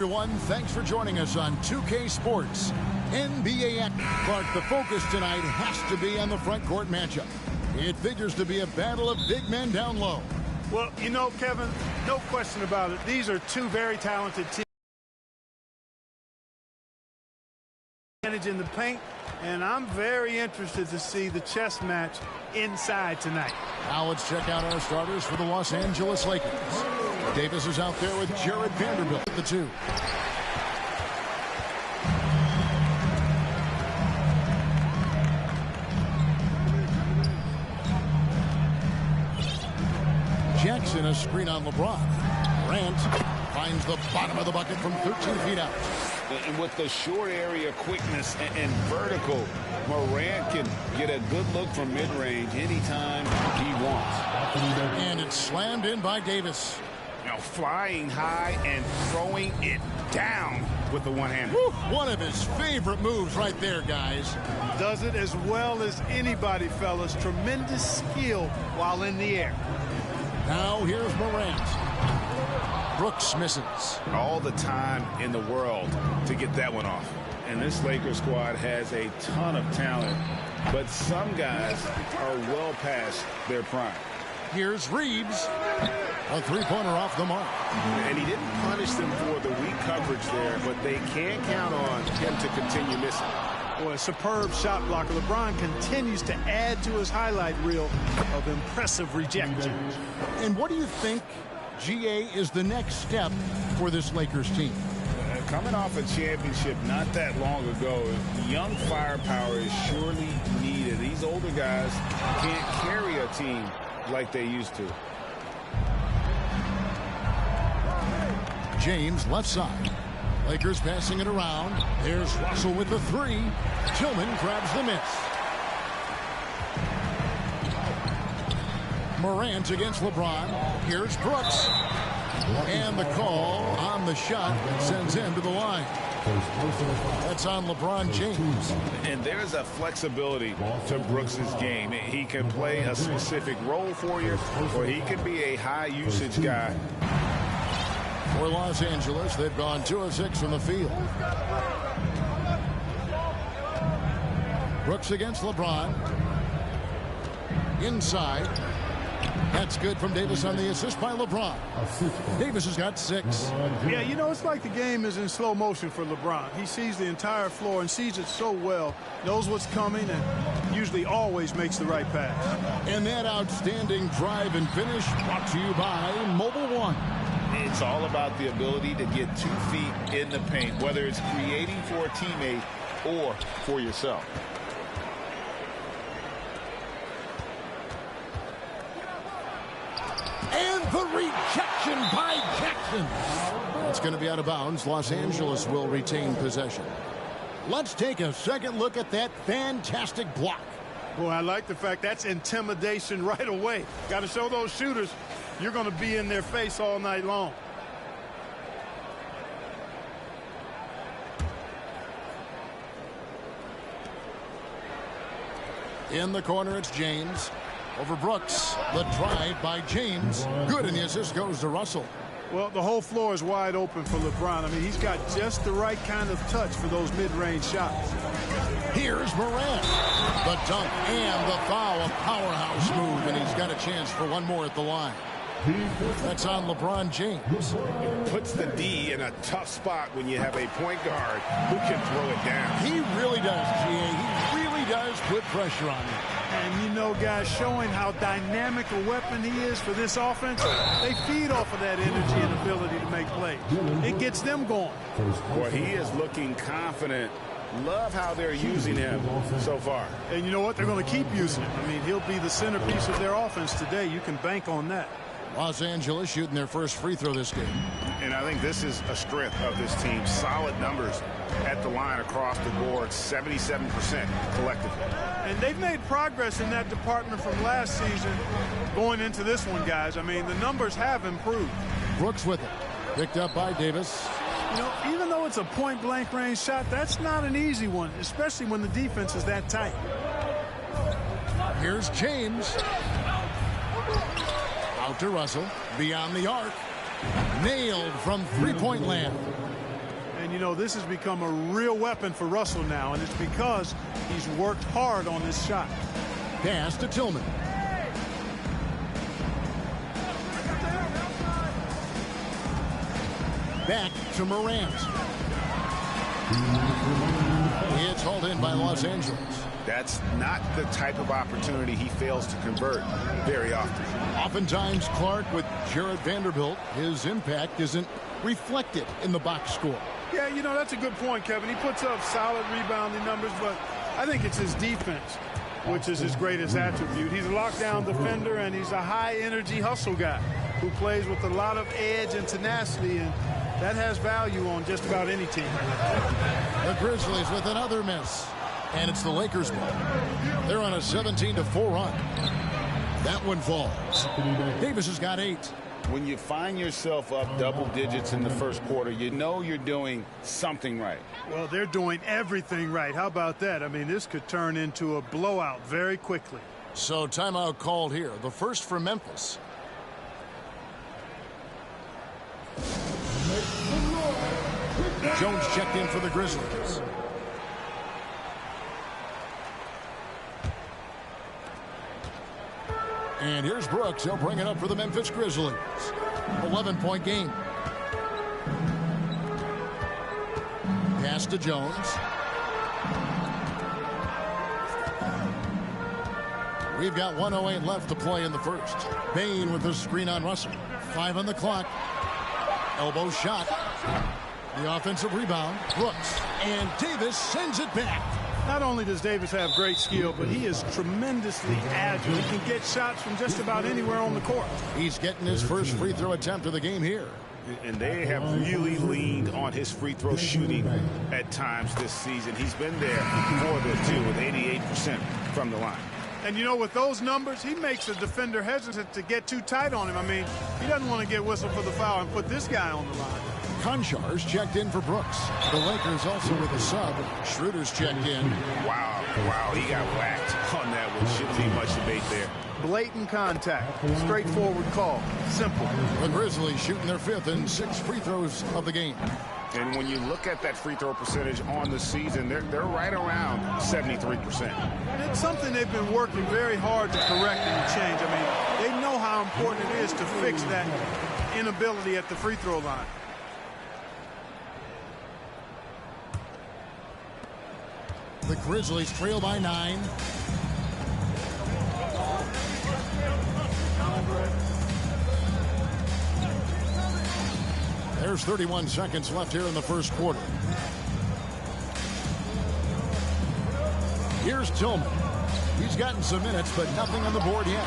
Everyone, thanks for joining us on 2K Sports. NBA Clark, the focus tonight has to be on the front court matchup. It figures to be a battle of big men down low. Well, you know, Kevin, no question about it. These are two very talented teams in the paint, and I'm very interested to see the chess match inside tonight. Now let's check out our starters for the Los Angeles Lakers. Davis is out there with Jared Vanderbilt at the 2. Jackson a screen on LeBron. Grant finds the bottom of the bucket from 13 feet out. And with the short area quickness and vertical, Morant can get a good look from mid-range anytime he wants. And it's slammed in by Davis. You know, flying high and throwing it down with the one-hander. One of his favorite moves right there, guys. Does it as well as anybody, fellas. Tremendous skill while in the air. Now here's Morant. Brooks misses. All the time in the world to get that one off. And this Lakers squad has a ton of talent, but some guys are well past their prime. Here's Reeves. A three-pointer off the mark. And he didn't punish them for the weak coverage there, but they can't count on him to continue missing. Boy, a superb shot blocker. LeBron continues to add to his highlight reel of impressive rejections. And what do you think, GA, is the next step for this Lakers team? Coming off a championship not that long ago, young firepower is surely needed. These older guys can't carry a team like they used to. James left side. Lakers passing it around. There's Russell with the 3. Tillman grabs the miss. Morant against LeBron. Here's Brooks. And the call on the shot sends him to the line. That's on LeBron James. And there's a flexibility to Brooks's game. He can play a specific role for you, or he can be a high-usage guy. For Los Angeles, they've gone 2 of 6 from the field. Brooks against LeBron. Inside. That's good from Davis on the assist by LeBron. Davis has got 6. Yeah, you know, it's like the game is in slow motion for LeBron. He sees the entire floor and sees it so well, knows what's coming, and usually always makes the right pass. And that outstanding drive and finish brought to you by Mobile One. It's all about the ability to get 2 feet in the paint, whether it's creating for a teammate or for yourself. And the rejection by Jackson. It's going to be out of bounds. Los Angeles will retain possession. Let's take a second look at that fantastic block. Boy, I like the fact that's intimidation right away. Got to show those shooters you're going to be in their face all night long. In the corner, it's James. Over Brooks. The drive by James. Good, and the assist goes to Russell. Well, the whole floor is wide open for LeBron. I mean, he's got just the right kind of touch for those mid-range shots. Here's Morant. The dunk and the foul. A powerhouse move, and he's got a chance for one more at the line. That's on LeBron James. Puts the D in a tough spot when you have a point guard who can throw it down. He really does, GA. He really does put pressure on him. And, you know, guys, showing how dynamic a weapon he is for this offense, they feed off of that energy and ability to make plays. It gets them going. Boy, he is looking confident. Love how they're using him so far. And you know what? They're going to keep using him. I mean, he'll be the centerpiece of their offense today. You can bank on that. Los Angeles shooting their first free throw this game. And I think this is a strength of this team. Solid numbers at the line across the board, 77% collectively. And they've made progress in that department from last season going into this one, guys. I mean, the numbers have improved. Brooks with it. Picked up by Davis. You know, even though it's a point-blank range shot, that's not an easy one, especially when the defense is that tight. Here's James. Out to Russell. Beyond the arc. Nailed from three-point land. know, this has become a real weapon for Russell now, and it's because he's worked hard on this shot. Pass to Tillman. Back to Morant. It's hauled in by Los Angeles. That's not the type of opportunity he fails to convert very often. Oftentimes, Clark, with Jared Vanderbilt, his impact isn't reflected in the box score. Yeah, you know, that's a good point, Kevin. He puts up solid rebounding numbers, but I think it's his defense, which is his greatest attribute. He's a lockdown defender, and he's a high-energy hustle guy who plays with a lot of edge and tenacity, and that has value on just about any team. The Grizzlies with another miss, and it's the Lakers ball. They're on a 17-4 run. That one falls. Davis has got 8. When you find yourself up double digits in the first quarter, you know you're doing something right. Well, they're doing everything right. How about that? I mean, this could turn into a blowout very quickly. So timeout called here. The first for Memphis. Jones checked in for the Grizzlies. And here's Brooks. He'll bring it up for the Memphis Grizzlies. 11-point game. Pass to Jones. We've got 1:08 left to play in the first. Bain with the screen on Russell. 5 on the clock. Elbow shot. The offensive rebound. Brooks. And Davis sends it back. Not only does Davis have great skill, but he is tremendously agile. He can get shots from just about anywhere on the court. He's getting his first free throw attempt of the game here. And they have really leaned on his free throw shooting at times this season. He's been there more than 2 with 88% from the line. And, you know, with those numbers, he makes a defender hesitant to get too tight on him. I mean, he doesn't want to get whistled for the foul and put this guy on the line. Konchar's checked in for Brooks. The Lakers also with a sub. Schroeder's checked in. Wow, he got whacked on that one. Shouldn't be much debate there. Blatant contact. Straightforward call. Simple. The Grizzlies shooting their 5th and 6th free throws of the game. And when you look at that free throw percentage on the season, they're right around 73%. And it's something they've been working very hard to correct and change. I mean, they know how important it is to fix that inability at the free throw line. The Grizzlies trail by 9. There's 31 seconds left here in the first quarter. Here's Tillman. He's gotten some minutes, but nothing on the board yet.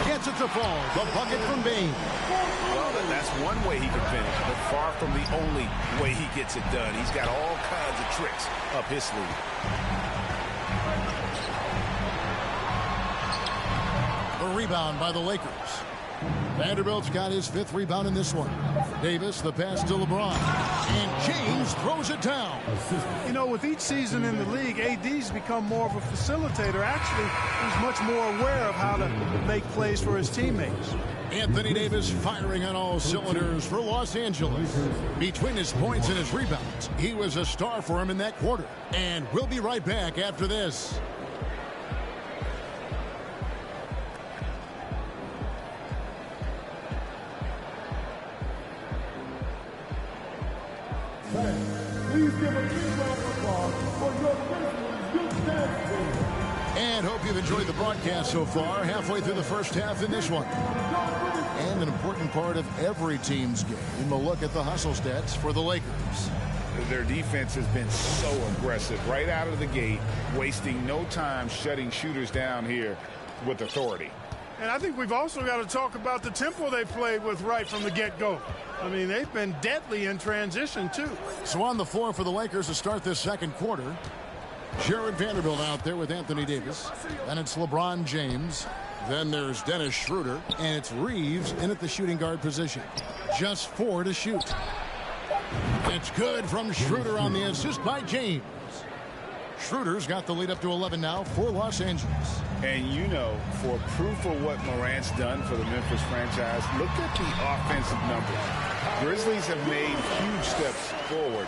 Gets it to fall. The bucket from Bain. Well, that's one way he can finish, but far from the only way he gets it done. He's got all kinds of tricks up his sleeve. The rebound by the Lakers. Vanderbilt's got his 5th rebound in this one. Davis, the pass to LeBron. And James throws it down. You know, with each season in the league, AD's become more of a facilitator. Actually, he's much more aware of how to make plays for his teammates. Anthony Davis firing on all cylinders for Los Angeles. Between his points and his rebounds, he was a star for him in that quarter. And we'll be right back after this. Please give a big round of applause for your Grizzlies youth dance team. And hope you've enjoyed the broadcast so far. Halfway through the first half in this one. And an important part of every team's game, a look at the hustle stats for the Lakers. Their defense has been so aggressive right out of the gate, wasting no time shutting shooters down here with authority. And I think we've also got to talk about the tempo they played with right from the get-go. I mean, they've been deadly in transition, too. So on the floor for the Lakers to start this second quarter, Jared Vanderbilt out there with Anthony Davis. Then it's LeBron James. Then there's Dennis Schroeder. And it's Reeves in at the shooting guard position. Just 4 to shoot. It's good from Schroeder on the assist by James. Schroeder's got the lead up to 11 now for Los Angeles. And you know, for proof of what Morant's done for the Memphis franchise, look at the offensive numbers. Grizzlies have made huge steps forward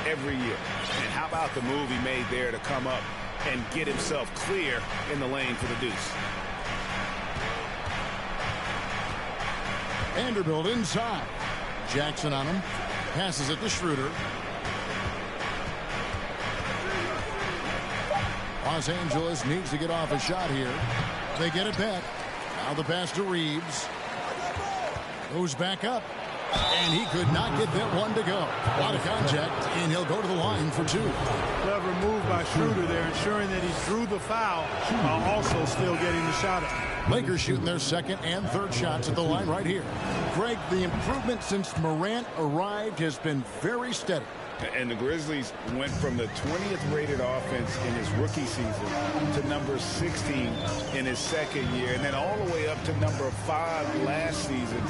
every year. And how about the move he made there to come up and get himself clear in the lane for the deuce. Vanderbilt inside. Jackson on him. Passes it to Schroeder. Los Angeles needs to get off a shot here. They get it back. Now the pass to Reeves. Goes back up. And he could not get that one to go. A lot of contact, and he'll go to the line for two. Clever move by Schroeder there, ensuring that he drew the foul while also still getting the shot up. Lakers shooting their second and third shots at the line right here. Greg, the improvement since Morant arrived has been very steady. And the Grizzlies went from the 20th rated offense in his rookie season to number 16 in his second year, and then all the way up to number 5 last season.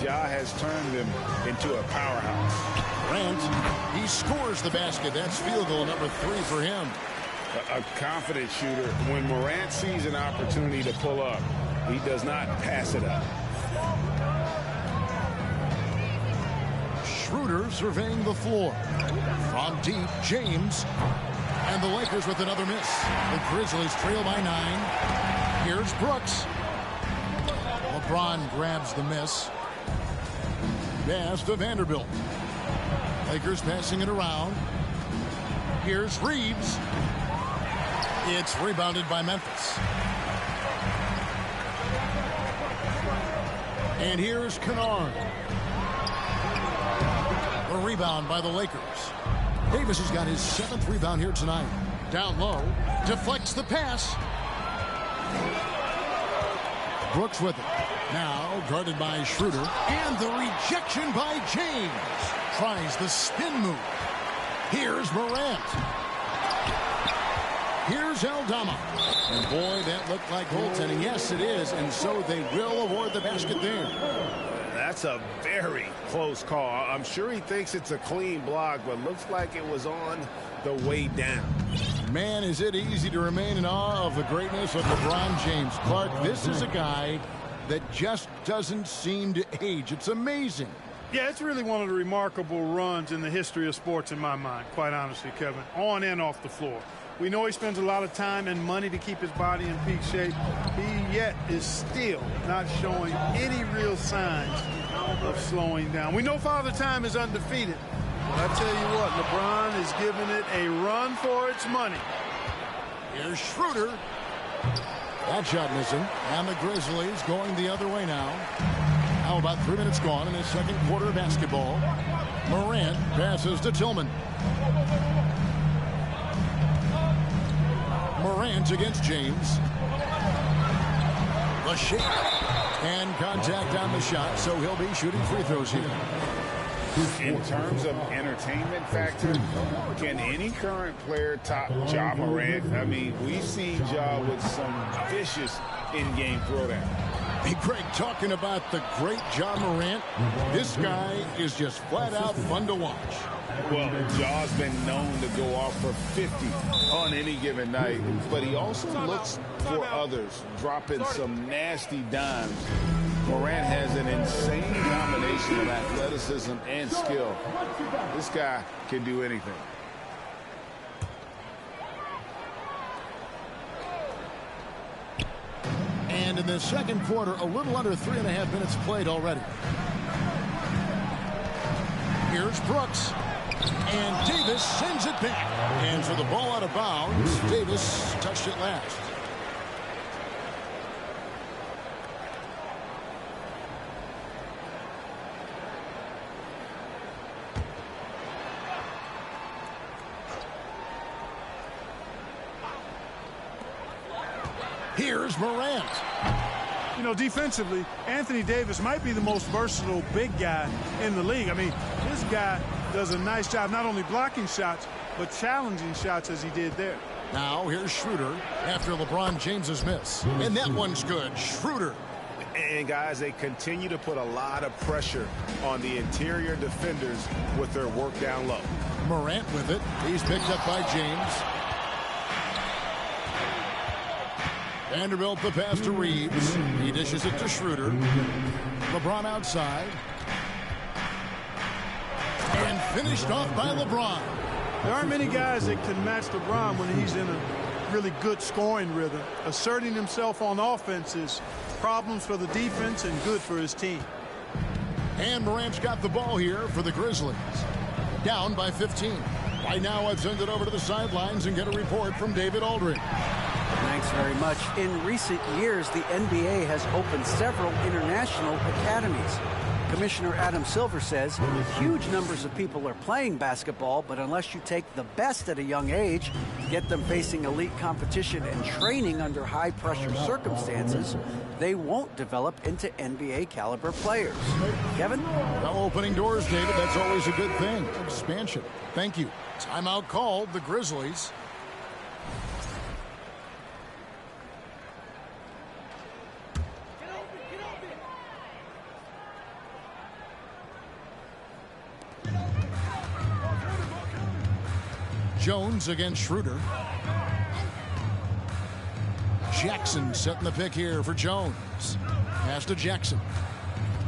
Ja has turned them into a powerhouse. Morant, he scores the basket. That's field goal number 3 for him. A confident shooter. When Morant sees an opportunity to pull up, he does not pass it up. Schroeder surveying the floor. From deep, James. And the Lakers with another miss. The Grizzlies trail by 9. Here's Brooks. LeBron grabs the miss. Pass to Vanderbilt. Lakers passing it around. Here's Reeves. It's rebounded by Memphis. And here's Kennard. A rebound by the Lakers. Davis has got his 7th rebound here tonight. Down low. Deflects the pass. Brooks with it. Now guarded by Schroeder. And the rejection by James. Tries the spin move. Here's Morant. Here's Aldama. And boy, that looked like goaltending. Yes, it is. And so they will award the basket there. That's a very close call. I'm sure he thinks it's a clean block, but looks like it was on the way down. Man, is it easy to remain in awe of the greatness of LeBron James. Clark, this is a guy that just doesn't seem to age. It's amazing. Yeah, it's really one of the remarkable runs in the history of sports in my mind, quite honestly, Kevin, on and off the floor. We know he spends a lot of time and money to keep his body in peak shape. He yet is still not showing any real signs of slowing down. We know Father Time is undefeated. But I tell you what, LeBron is giving it a run for its money. Here's Schroeder. That shot missing. And the Grizzlies going the other way now. Now about 3 minutes gone in the second quarter of basketball. Morant passes to Tillman. Morant against James. The shake. And contact on the shot, so he'll be shooting free throws here. In terms of entertainment factor, can any current player top Ja Morant? I mean, we've seen Ja with some vicious in-game throwdown. Hey, Greg, talking about the great Ja Morant, this guy is just flat out fun to watch. Well, Ja's been known to go off for 50 on any given night, but he also looks for others, dropping some nasty dimes. Morant has an insane combination of athleticism and skill. This guy can do anything. And in the second quarter, a little under 3.5 minutes played already. Here's Brooks. And Davis sends it back. And for the ball out of bounds, Davis touched it last. Here's Morant. You know, defensively, Anthony Davis might be the most versatile big guy in the league. I mean, this guy does a nice job not only blocking shots, but challenging shots as he did there. Now here's Schroeder after LeBron James's miss. And that one's good. Schroeder. And, guys, they continue to put a lot of pressure on the interior defenders with their work down low. Morant with it. He's picked up by James. Vanderbilt the pass to Reeves. He dishes it to Schroeder. LeBron outside. And finished off by LeBron. There aren't many guys that can match LeBron when he's in a really good scoring rhythm. Asserting himself on offense is problems for the defense and good for his team. And Morant's got the ball here for the Grizzlies. Down by 15. Right now, let's send it over to the sidelines and get a report from David Aldridge. Thanks very much. In recent years, the NBA has opened several international academies. Commissioner Adam Silver says huge numbers of people are playing basketball, but unless you take the best at a young age, get them facing elite competition and training under high-pressure circumstances, they won't develop into NBA-caliber players. Kevin? Well, opening doors, David, that's always a good thing. Expansion. Thank you. Timeout called, the Grizzlies. Jones against Schroeder. Jackson setting the pick here for Jones. Pass to Jackson.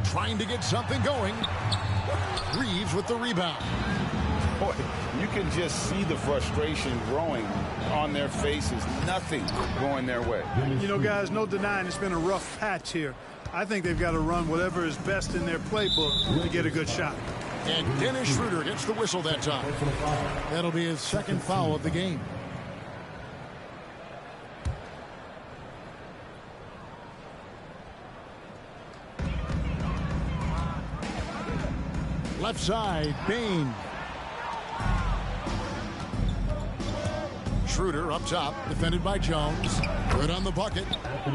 Trying to get something going. Reeves with the rebound. Boy, you can just see the frustration growing on their faces. Nothing going their way. You know, guys, no denying it's been a rough patch here. I think they've got to run whatever is best in their playbook to get a good shot. And Dennis Schroeder gets the whistle that time. That'll be his second foul of the game. Left side, Bain. Schroeder up top, defended by Jones. Good on the bucket.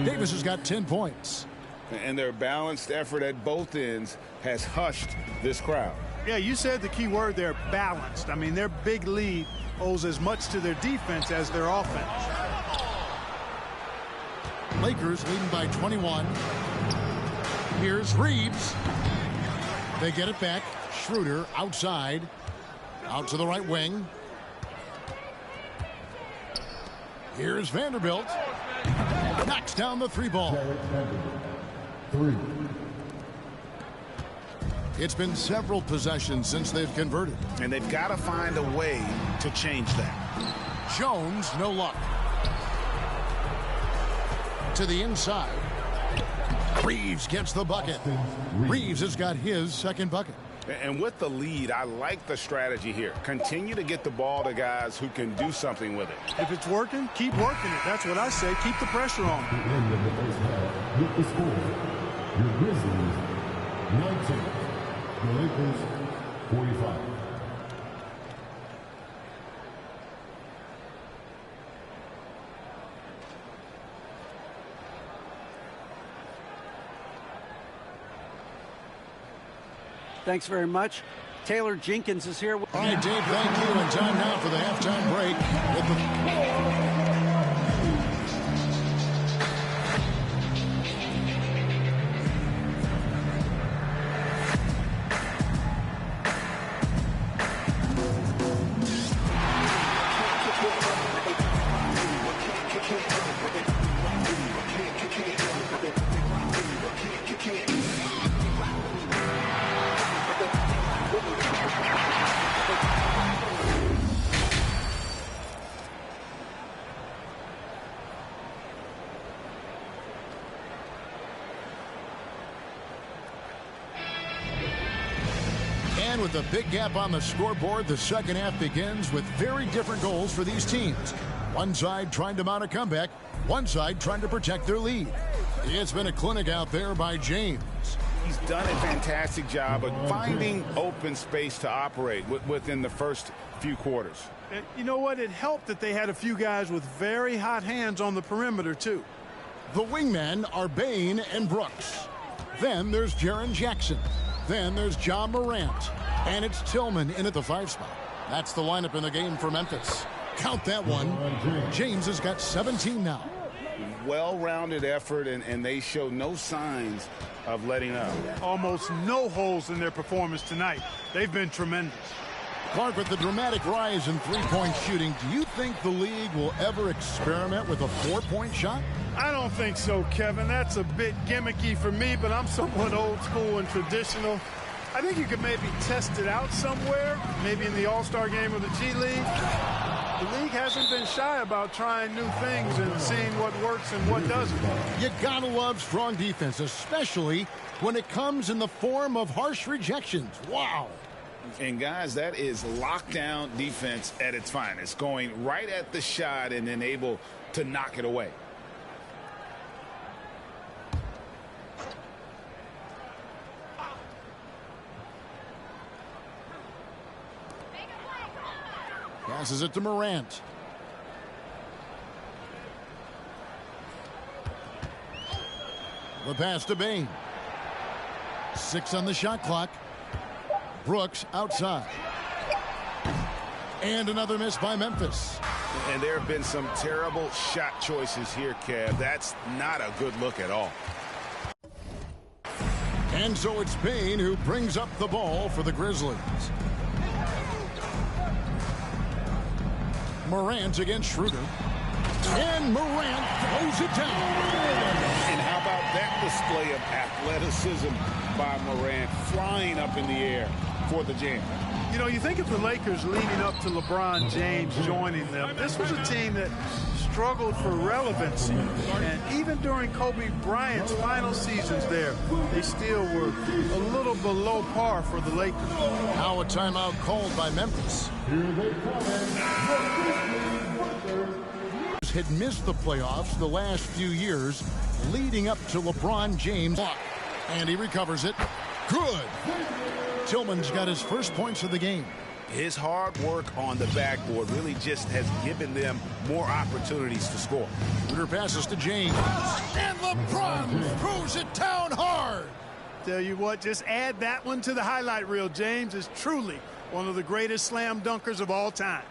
Davis has got 10 points. And their balanced effort at both ends has hushed this crowd. Yeah, you said the key word there, balanced. I mean, their big lead owes as much to their defense as their offense. Lakers leading by 21. Here's Reeves. They get it back. Schroeder outside. Out to the right wing. Here's Vanderbilt. Knocks down the three ball. It's been several possessions since they've converted. And they've got to find a way to change that. Jones, no luck. To the inside. Reeves gets the bucket. Reeves has got his second bucket. And with the lead, I like the strategy here. Continue to get the ball to guys who can do something with it. If it's working, keep working it. That's what I say. Keep the pressure on. At the end of the first half, with the score, your Grizzlies 19, the Lakers 45. Thanks very much. Taylor Jenkins is here. All right, Dave, thank you. And time now for the halftime break. And with a big gap on the scoreboard, the second half begins with very different goals for these teams. One side trying to mount a comeback, one side trying to protect their lead. It's been a clinic out there by James. He's done a fantastic job of finding open space to operate within the first few quarters. And you know what? It helped that they had a few guys with very hot hands on the perimeter, too. The wingmen are Bain and Brooks. Then there's Jaren Jackson. Then there's John Morant. And it's Tillman in at the 5 spot. That's the lineup in the game for Memphis. Count that one. James has got 17 now. Well-rounded effort, and they show no signs of letting up. Almost no holes in their performance tonight. They've been tremendous. Clark, with the dramatic rise in three-point shooting, do you think the league will ever experiment with a 4-point shot? I don't think so, Kevin. That's a bit gimmicky for me, but I'm somewhat old school and traditional. I think you could maybe test it out somewhere, maybe in the All-Star game or the G League. The league hasn't been shy about trying new things and seeing what works and what doesn't. You gotta love strong defense, especially when it comes in the form of harsh rejections. Wow. And guys, that is lockdown defense at its finest, going right at the shot and then able to knock it away. Passes it to Morant. The pass to Bain. 6 on the shot clock. Brooks outside. And another miss by Memphis. And there have been some terrible shot choices here, Kev. That's not a good look at all. And so it's Bain who brings up the ball for the Grizzlies. Morant against Schroeder. And Morant throws it down. And how about that display of athleticism by Morant, flying up in the air for the jam? You know, you think of the Lakers leading up to LeBron James joining them. This was a team that struggled for relevancy. And even during Kobe Bryant's final seasons there, they still were a little below par for the Lakers. Now a timeout called by Memphis. Had missed the playoffs the last few years leading up to LeBron James. And he recovers it. Good. Tillman's got his first points of the game. His hard work on the backboard really just has given them more opportunities to score. Schroeder passes to James. And LeBron throws it down hard. Tell you what, just add that one to the highlight reel. James is truly one of the greatest slam dunkers of all time.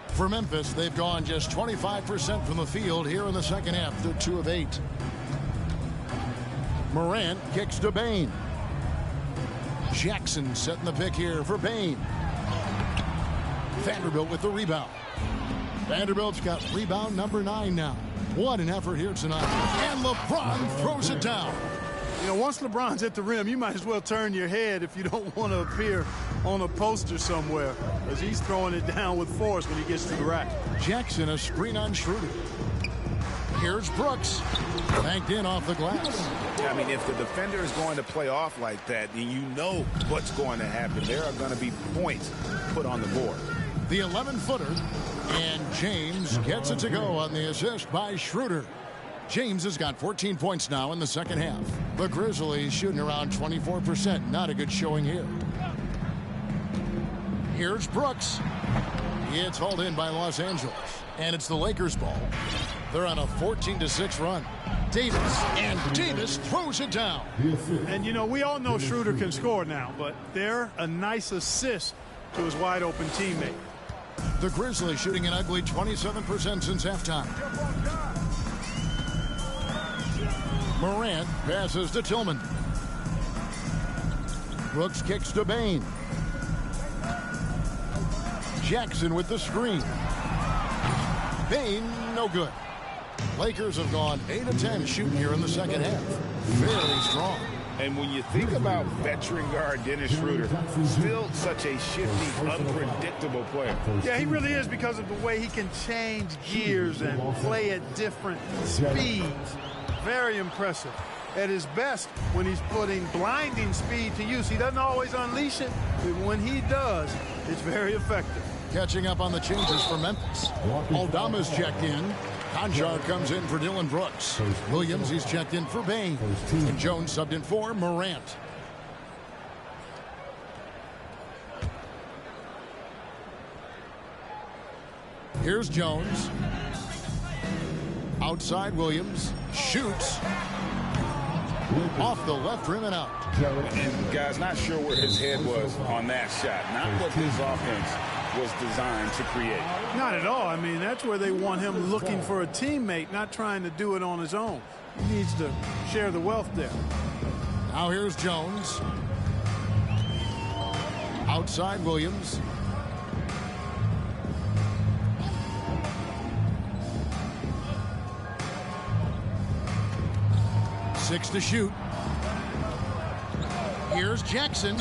For Memphis, they've gone just 25% from the field here in the second half. They're 2 of 8. Morant kicks to Bain. Jackson setting the pick here for Bain. Vanderbilt with the rebound. Vanderbilt's got rebound number 9 now. What an effort here tonight. And LeBron throws it down. You know, once LeBron's at the rim, you might as well turn your head if you don't want to appear on a poster somewhere, as he's throwing it down with force when he gets to the rack. Jackson, a screen on Schroeder. Here's Brooks. Banked in off the glass. I mean, if the defender is going to play off like that, then you know what's going to happen. There are going to be points put on the board. The 11-footer. And James gets it to go on the assist by Schroeder. James has got 14 points now in the second half. The Grizzlies shooting around 24%. Not a good showing here. Here's Brooks. It's hauled in by Los Angeles. And it's the Lakers ball. They're on a 14-6 run. Davis. And Davis throws it down. And, you know, we all know Schroeder can score now, but they're a nice assist to his wide-open teammate. The Grizzlies shooting an ugly 27% since halftime. Morant passes to Tillman. Brooks kicks to Bain. Jackson with the screen. Bain, no good. Lakers have gone 8 of 10 shooting here in the second half. Very strong. And when you think about veteran guard Dennis Schroeder, still such a shifty, unpredictable player. Yeah, he really is, because of the way he can change gears and play at different speeds. Very impressive. At his best, when he's putting blinding speed to use, he doesn't always unleash it, but when he does, it's very effective. Catching up on the changes for Memphis. Aldama's checked in. Conjar comes in for Dylan Brooks. Williams, he's checked in for Bain. And Jones subbed in for Morant. Here's Jones. Outside Williams. Shoots. Off the left rim and out. And guys, not sure where his head was on that shot. Not what this offense was designed to create. Not at all. I mean, that's where they want him looking for a teammate, not trying to do it on his own. He needs to share the wealth there. Now here's Jones. Outside Williams. 6 to shoot. Here's Jackson.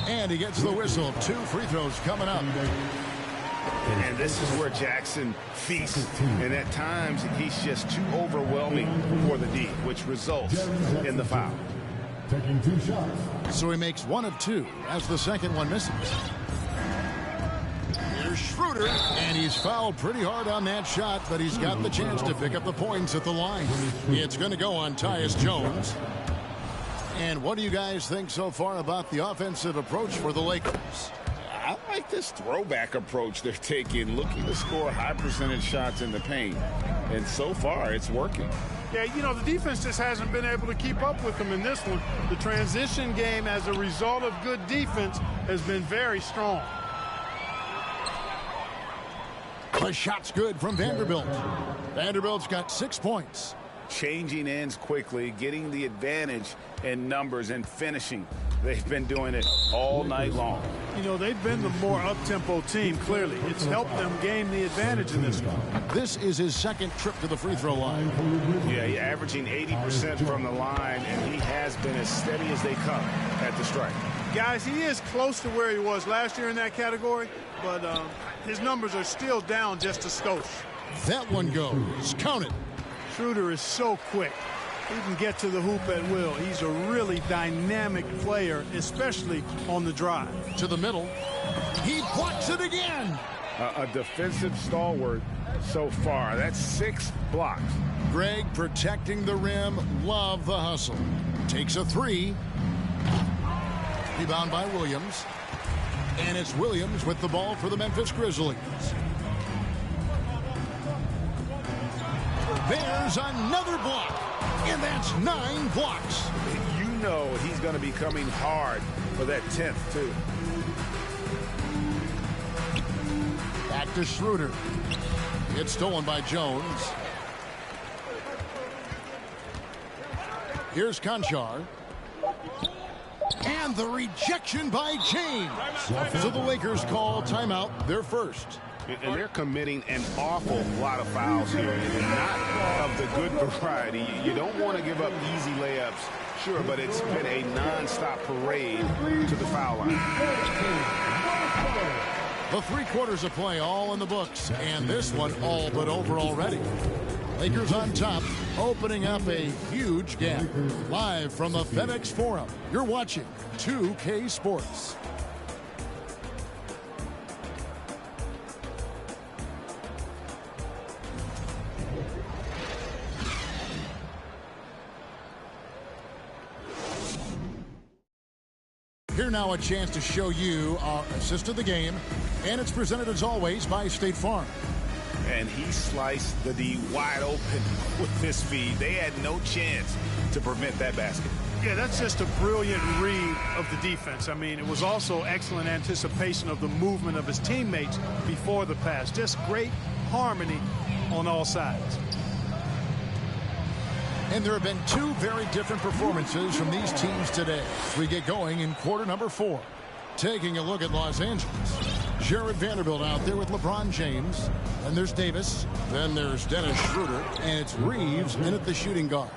And he gets the whistle. 2 free throws coming up. And this is where Jackson feasts. And at times, he's just too overwhelming for the D, which results in the foul. Taking 2 shots. So he makes 1 of 2 as the second one misses. Here's Schroeder, and he's fouled pretty hard on that shot, but he's got the chance to pick up the points at the line. It's going to go on Tyus Jones. And what do you guys think so far about the offensive approach for the Lakers? I like this throwback approach they're taking, looking to score high percentage shots in the paint. And so far, it's working. Yeah, you know, the defense just hasn't been able to keep up with them in this one. The transition game, as a result of good defense, has been very strong. The shot's good from Vanderbilt. Vanderbilt's got 6 points. Changing ends quickly, getting the advantage in numbers and finishing. They've been doing it all night long. You know, they've been the more up-tempo team, clearly. It's helped them gain the advantage in this one. This is his second trip to the free throw line. Yeah, he's averaging 80% from the line, and he has been as steady as they come at the strike. Guys, he is close to where he was last year in that category, but his numbers are still down just a skosh. That one goes. Count it. Schroeder is so quick. He can get to the hoop at will. He's a really dynamic player, especially on the drive. To the middle. He blocks it again. A defensive stalwart so far. That's 6 blocks. Greg protecting the rim. Love the hustle. Takes a 3. Rebound by Williams. And it's Williams with the ball for the Memphis Grizzlies. There's another block. And that's 9 blocks. You know he's going to be coming hard for that 10th, too. Back to Schroeder. It's stolen by Jones. Here's Conchar. And the rejection by James. So the Lakers call timeout, their first. And they're committing an awful lot of fouls here, and not of the good variety. You don't want to give up easy layups, sure, but it's been a non-stop parade to the foul line. The 3 quarters of play all in the books, and this one all but over already. Lakers on top, opening up a huge gap. Live from the FedEx Forum, you're watching 2K Sports. Here now a chance to show you our assist of the game, and it's presented as always by State Farm. And he sliced the D wide open with his feed. They had no chance to prevent that basket. Yeah, that's just a brilliant read of the defense. I mean, it was also excellent anticipation of the movement of his teammates before the pass. Just great harmony on all sides. And there have been 2 very different performances from these teams today as we get going in quarter number 4. Taking a look at Los Angeles. Jared Vanderbilt out there with LeBron James. Then there's Davis. Then there's Dennis Schroeder. And it's Reeves in at the shooting guard.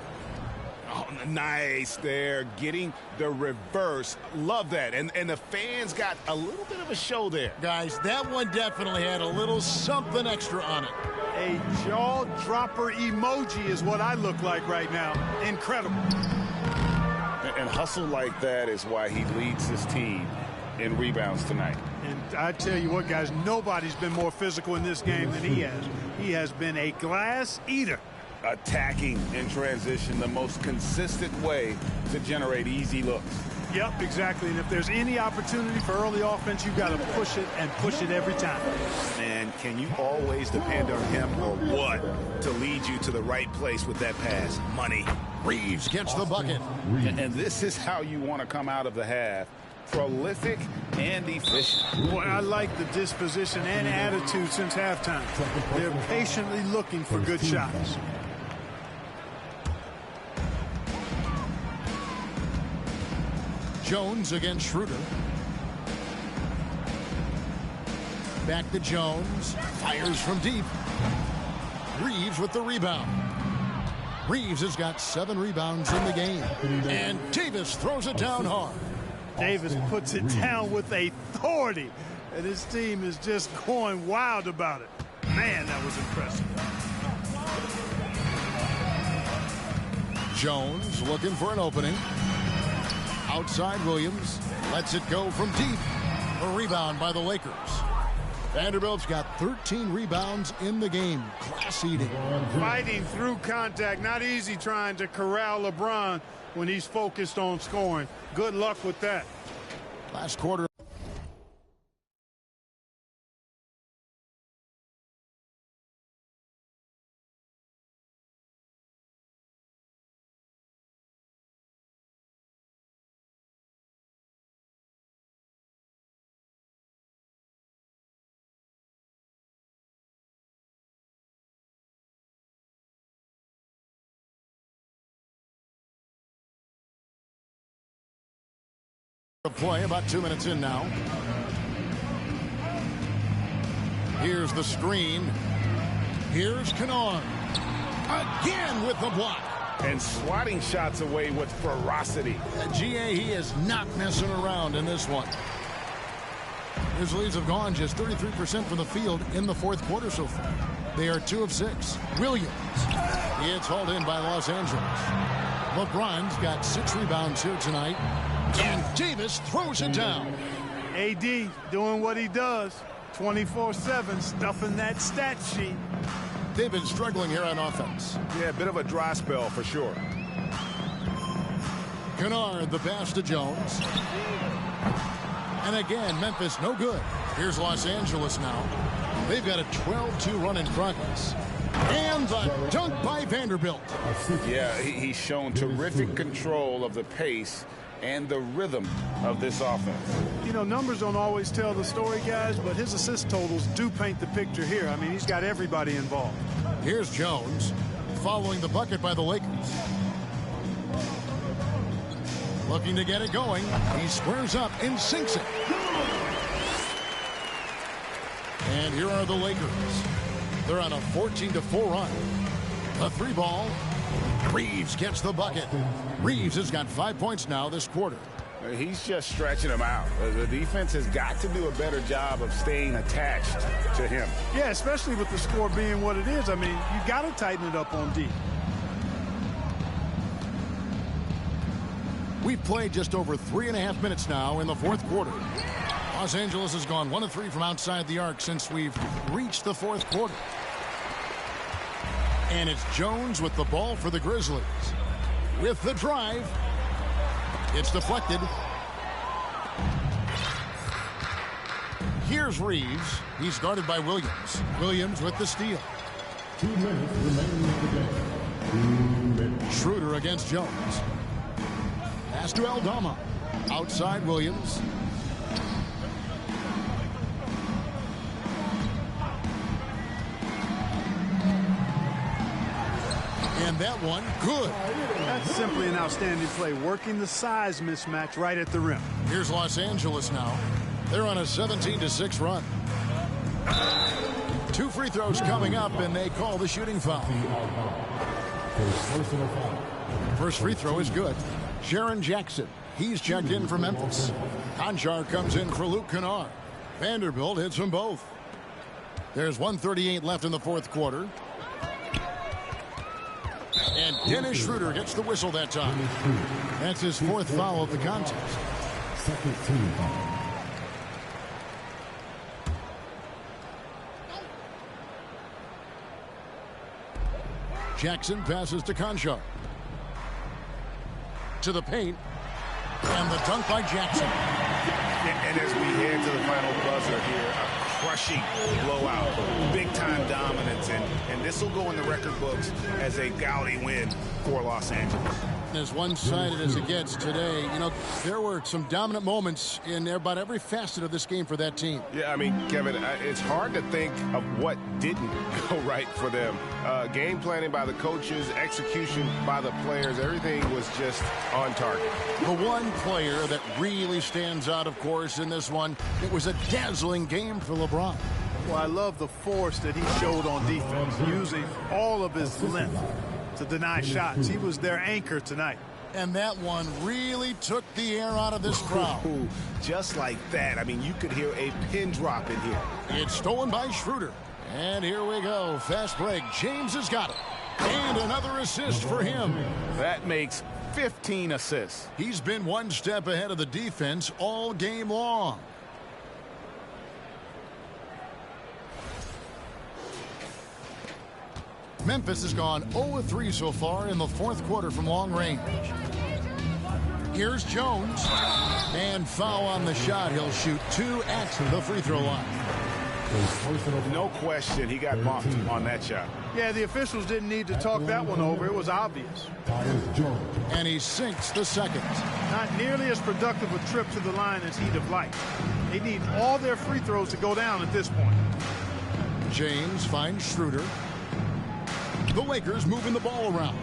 Oh, nice there, getting the reverse. Love that. And the fans got a little bit of a show there. Guys, that one definitely had a little something extra on it. A jaw-dropper emoji is what I look like right now. Incredible. And hustle like that is why he leads his team in rebounds tonight. And I tell you what, guys, nobody's been more physical in this game than he has. He has been a glass eater. Attacking in transition, the most consistent way to generate easy looks. Yep, exactly. And if there's any opportunity for early offense, you've got to push it and push it every time. And can you always depend on him or what to lead you to the right place with that pass? Money. Reeves gets the bucket. And this is how you want to come out of the half. Prolific and efficient. Boy, I like the disposition and attitude since halftime. They're patiently looking for good shots. Jones against Schroeder. Back to Jones. Fires from deep. Reeves with the rebound. Reeves has got 7 rebounds in the game. And Davis throws it down hard. Davis puts it down with authority. And his team is just going wild about it. Man, that was impressive. Jones looking for an opening. Outside Williams. Lets it go from deep. A rebound by the Lakers. Vanderbilt's got 13 rebounds in the game. Class eating. Fighting through contact. Not easy trying to corral LeBron when he's focused on scoring. Good luck with that. Last quarter. Play about 2 minutes in now. Here's the screen. Here's Kennard again with the block and swatting shots away with ferocity. GA, he is not messing around in this one. Grizzlies have gone just 33% from the field in the fourth quarter so far. They are 2 of 6. Williams, it's hauled in by Los Angeles. LeBron's got 6 rebounds here tonight. And Davis throws it down. AD doing what he does. 24/7, stuffing that stat sheet. They've been struggling here on offense. Yeah, a bit of a dry spell for sure. Kennard, the pass to Jones. And again, Memphis no good. Here's Los Angeles now. They've got a 12-2 run in progress. And the dunk by Vanderbilt. Yeah, he's shown terrific control of the pace and the rhythm of this offense. You know, numbers don't always tell the story, guys, but his assist totals do paint the picture here. I mean, he's got everybody involved. Here's Jones following the bucket by the Lakers. Looking to get it going. He squares up and sinks it. And here are the Lakers. They're on a 14-4 run. The 3-ball. Reeves gets the bucket. Reeves has got 5 points now this quarter. He's just stretching him out. The defense has got to do a better job of staying attached to him. Yeah, especially with the score being what it is. I mean, you got to tighten it up on D. We've played just over 3.5 minutes now in the fourth quarter. Los Angeles has gone 1 of 3 from outside the arc since we've reached the fourth quarter. And it's Jones with the ball for the Grizzlies. With the drive. It's deflected. Here's Reeves. He's guarded by Williams. Williams with the steal. 2 minutes remaining in the game. 2 minutes. Schroeder against Jones. Pass to Aldama. Outside Williams. And that one, good. That's simply an outstanding play, working the size mismatch right at the rim. Here's Los Angeles now. They're on a 17-6 run. 2 free throws coming up, and they call the shooting foul. First free throw is good. Jaren Jackson, he's checked in for Memphis. Conchar comes in for Luke Kennard. Vanderbilt hits them both. There's 1:38 left in the fourth quarter. And Dennis Schroeder gets the whistle that time. That's his 4th foul of the contest. Second team foul. Jackson passes to Conchar. To the paint. And the dunk by Jackson. And as we head to the final buzzer here, a crushing blowout, big-time dominance, and this will go in the record books as a gaudy win for Los Angeles. As one-sided as it gets today, you know, there were some dominant moments in about every facet of this game for that team. Yeah, I mean, Kevin, it's hard to think of what didn't go right for them. Game planning by the coaches, execution by the players, everything was just on target. The one player that really stands out, of course, in this one, it was a dazzling game for LeBron. Well, I love the force that he showed on defense, using all of his length. to deny shots. He was their anchor tonight. And that one really took the air out of this crowd. Ooh, just like that. I mean, you could hear a pin drop in here. It's stolen by Schroeder. And here we go. Fast break. James has got it. And another assist for him. That makes 15 assists. He's been one step ahead of the defense all game long. Memphis has gone 0-3 so far in the fourth quarter from long range. Here's Jones. And foul on the shot. He'll shoot 2 at the free throw line. No question he got bumped on that shot. Yeah, the officials didn't need to talk that one over. It was obvious. And he sinks the second. Not nearly as productive a trip to the line as he'd have liked. They need all their free throws to go down at this point. James finds Schroeder. The Lakers moving the ball around.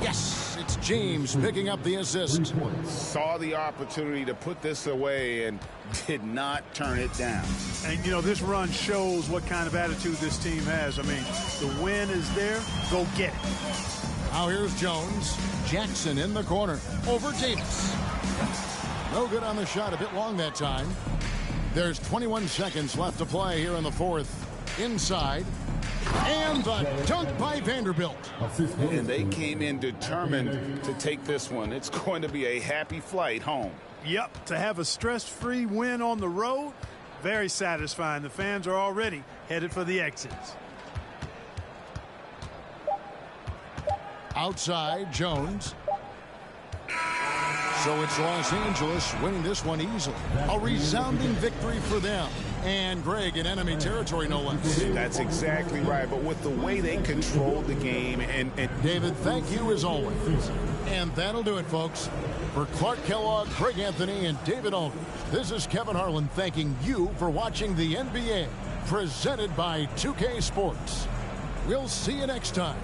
Yes, it's James picking up the assist. Saw the opportunity to put this away and did not turn it down. And, you know, this run shows what kind of attitude this team has. I mean, the win is there. Go get it. Now here's Jones. Jackson in the corner. Over Davis. No good on the shot. A bit long that time. There's 21 seconds left to play here in the fourth. Inside. And the dunk by Vanderbilt. And they came in determined to take this one. It's going to be a happy flight home. Yep, to have a stress-free win on the road, very satisfying. The fans are already headed for the exits. Outside, Jones. So it's Los Angeles winning this one easily. A resounding victory for them. And Greg in enemy territory, no less. That's exactly right. But with the way they controlled the game and David, thank you as always. And that'll do it, folks. For Clark Kellogg, Greg Anthony, and David Aldridge, this is Kevin Harlan thanking you for watching the NBA presented by 2K Sports. We'll see you next time.